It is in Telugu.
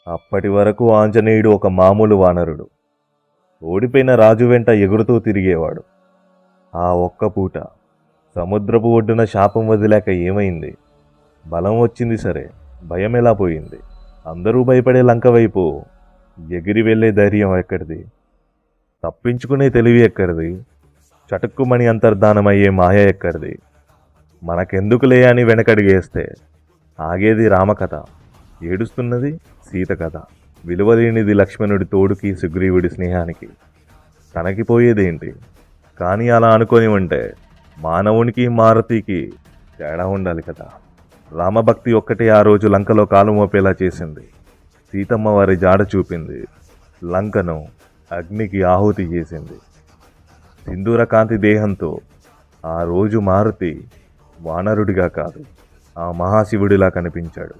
అప్పటి వరకు ఆంజనేయుడు ఒక మామూలు వానరుడు. ఓడిపోయిన రాజు వెంట ఎగురుతూ తిరిగేవాడు. ఆ ఒక్క పూట సముద్రపు ఒడ్డున శాపం వదిలాక ఏమైంది? బలం వచ్చింది సరే, భయం ఎలా పోయింది? అందరూ భయపడే లంక వైపు ఎగిరి వెళ్లే ధైర్యం ఎక్కడిది? తప్పించుకునే తెలివి ఎక్కడిది? చటుక్కుమని అంతర్ధానమయ్యే మాయ ఎక్కడిది? మనకెందుకులే అని వెనకడిగేస్తే ఆగేది రామకథ, ఏడుస్తున్నది సీత కథ. విలువలేనిది లక్ష్మణుడి తోడుకి సుగ్రీవుడి స్నేహానికి. తనకి పోయేదేంటి? కానీ అలా అనుకొని ఉంటే మానవునికి మారుతికి తేడా ఉండాలి కదా. రామభక్తి ఒక్కటే ఆ రోజు లంకలో కాలు మోపేలా చేసింది. సీతమ్మ వారి జాడ చూపింది, లంకను అగ్నికి ఆహుతి చేసింది. సింధూర కాంతి దేహంతో ఆ రోజు మారుతి వానరుడిగా కాదు, ఆ మహాశివుడిలా కనిపించాడు.